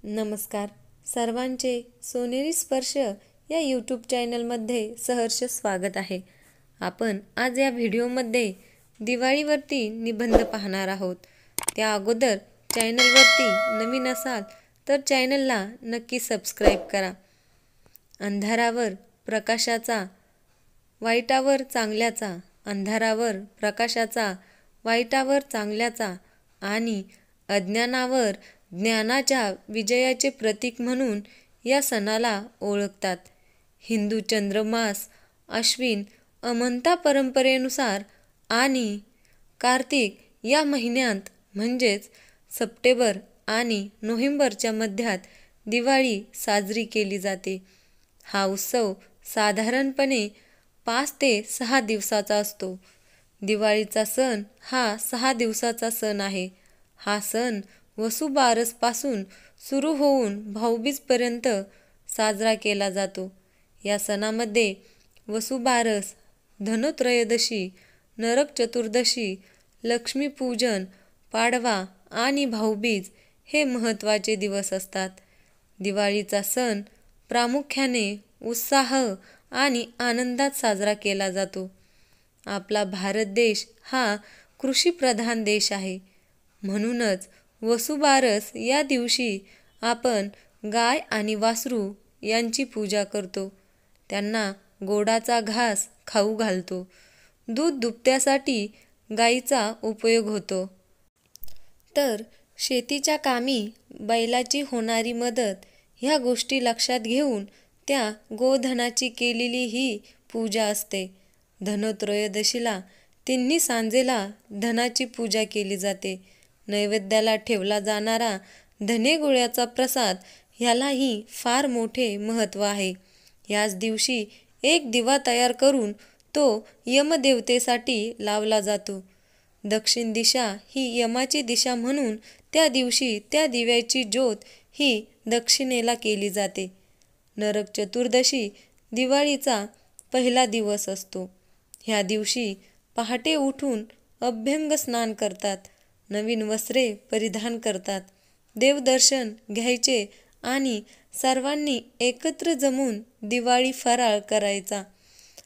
नमस्कार. सर्वांचे सोनेरी स्पर्श या यूट्यूब चॅनलमध्ये सहर्ष स्वागत आहे. आपण आज या व्हिडिओमध्ये दिवाळीवरती निबंध पाहणार आहोत. त्या अगोदर चॅनलवरती नवीन असाल तर चॅनलला नक्की सबस्क्राईब करा. अंधारावर प्रकाशाचा, वाईटावर चांगल्याचा, अंधारावर प्रकाशाचा, वाईटावर चांगल्याचा आणि अज्ञानावर ज्ञानाच्या विजयाचे प्रतीक म्हणून या सणाला ओळखतात. हिंदू चंद्रमास अश्विन अमंता परंपरेनुसार आणि कार्तिक या महिन्यात म्हणजेच सप्टेंबर आणि नोव्हेंबरच्या मध्यात दिवाळी साजरी केली जाते. हा उत्सव साधारणपणे 5 ते 6 दिवसाचा असतो. दिवाळीचा सण हा 6 दिवसाचा सण आहे. हा सण वसुबारसपासून सुरू होऊन भाऊबीजपर्यंत साजरा केला जातो. या सणामध्ये वसुबारस, धनत्रयोदशी, नरक चतुर्दशी, लक्ष्मीपूजन, पाडवा आणि भाऊबीज हे महत्त्वाचे दिवस असतात. दिवाळीचा सण प्रामुख्याने उत्साह आणि आनंदात साजरा केला जातो. आपला भारत देश हा कृषीप्रधान देश आहे. म्हणूनच वसुबारस या दिवशी आपण गाय आणि वासरू यांची पूजा करतो. त्यांना गोडाचा घास खाऊ घालतो. दूध दुभत्यासाठी गायीचा उपयोग होतो. तर शेतीच्या कामी बैलाची होणारी मदत ह्या गोष्टी लक्षात घेऊन त्या गोधनाची केलेली ही पूजा असते. धनत्रयोदशीला तिन्ही सांजेला धनाची पूजा केली जाते. नैवेद्याला ठेवला जाणारा धनेगुळ्याचा प्रसाद ह्यालाही फार मोठे महत्त्व आहे. याच दिवशी एक दिवा तयार करून तो यमदेवतेसाठी लावला जातो. दक्षिण दिशा ही यमाची दिशा म्हणून त्या दिवशी त्या दिव्याची ज्योत ही दक्षिणेला केली जाते. नरक चतुर्दशी दिवाळीचा पहिला दिवस असतो. ह्या दिवशी पहाटे उठून अभ्यंग स्नान करतात, नवीन वस्त्रे परिधान करतात, देवदर्शन घ्यायचे आणि सर्वांनी एकत्र जमून दिवाळी फराळ करायचा.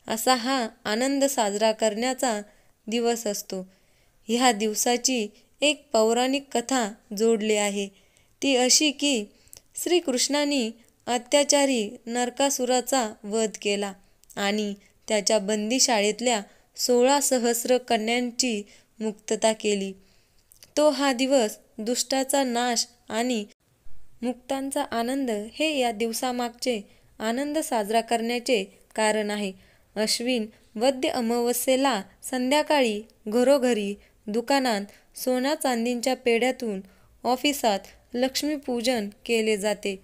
असा हा आनंद साजरा करण्याचा दिवस असतो. ह्या दिवसाची एक पौराणिक कथा जोडली आहे. ती अशी की श्रीकृष्णाने अत्याचारी नरकासुराचा वध केला आणि त्याच्या बंदीशाळेतल्या 16 सहस्र कन्यांची मुक्तता केली. तो हा दिवस दुष्टाचा नाश आणि मुक्तांचा आनंद हे या दिवसामागचे आनंद साजरा करण्याचे कारण आहे. अश्विन वद्य अमावस्येला संध्याकाळी घरोघरी, दुकानात, सोन्या चांदीच्या पेढ्यातून, ऑफिसात लक्ष्मीपूजन केले जाते.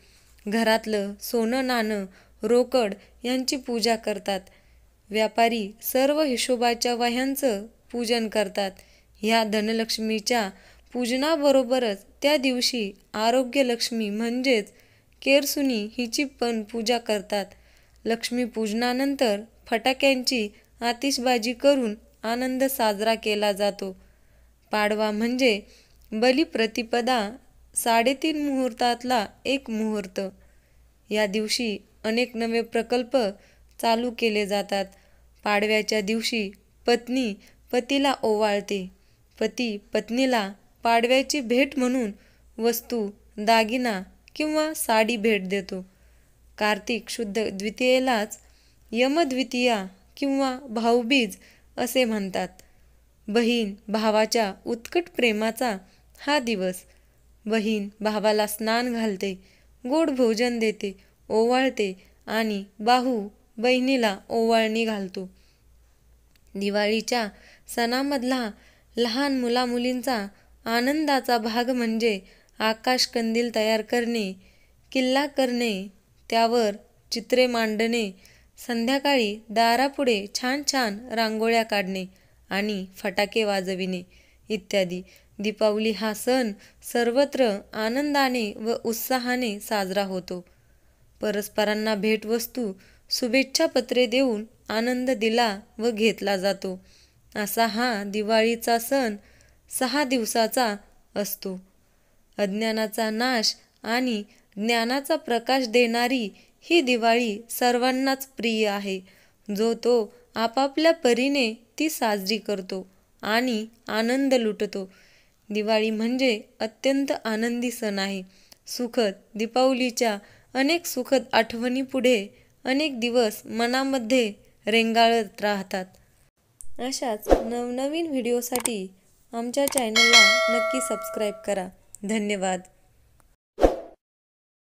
घरातलं सोनं नाणं, रोकड यांची पूजा करतात. व्यापारी सर्व हिशोबाच्या वह्यांचं पूजन करतात. ह्या धनलक्ष्मीच्या पूजनाबरोबरच त्या दिवशी आरोग्यलक्ष्मी म्हणजेच केरसुणी हिची पण पूजा करतात. लक्ष्मीपूजनानंतर फटाक्यांची आतिषबाजी करून आनंद साजरा केला जातो. पाडवा म्हणजे बलिप्रतिपदा 3.5 मुहूर्तातला एक मुहूर्त. या दिवशी अनेक नवे प्रकल्प चालू केले जातात. पाडव्याच्या दिवशी पत्नी पतीला ओवाळते. पती पत्नीला पाडव्याची भेट म्हणून वस्तू, दागिना किंवा साडी भेट देतो. कार्तिक शुद्ध द्वितीयेलाच यमद्वितीया किंवा भाऊबीज असे म्हणतात. बहीण भावाच्या उत्कट प्रेमाचा हा दिवस. बहीण भावाला स्नान घालते, गोड भोजन देते, ओवाळते आणि भाऊ बहिणीला ओवाळणी घालतो. दिवाळीच्या सणामधला लहान मुलामुलींचा आनंदाचा भाग म्हणजे आकाशकंदील तयार करणे, किल्ला करणे, त्यावर चित्रे मांडणे, संध्याकाळी दारापुढे छान छान रांगोळ्या काढणे आणि फटाके वाजविणे इत्यादी. दीपावली हा सण सर्वत्र आनंदाने व उत्साहाने साजरा होतो. परस्परांना भेटवस्तू, शुभेच्छापत्रे देऊन आनंद दिला व घेतला जातो. असा हा दिवाळीचा सण 6 दिवसाचा असतो. अज्ञानाचा नाश आणि ज्ञानाचा प्रकाश देणारी ही दिवाळी सर्वांनाच प्रिय आहे. जो तो आपापल्या परीने ती साजरी करतो आणि आनंद लुटतो. दिवाळी म्हणजे अत्यंत आनंदी सण आहे. सुखद दीपावलीच्या अनेक सुखद आठवणीपुढे अनेक दिवस मनामध्ये रेंगाळत राहतात. अशाच नवनवीन व्हिडिओसाठी आमच्या चॅनलला नक्की सबस्क्राईब करा. धन्यवाद.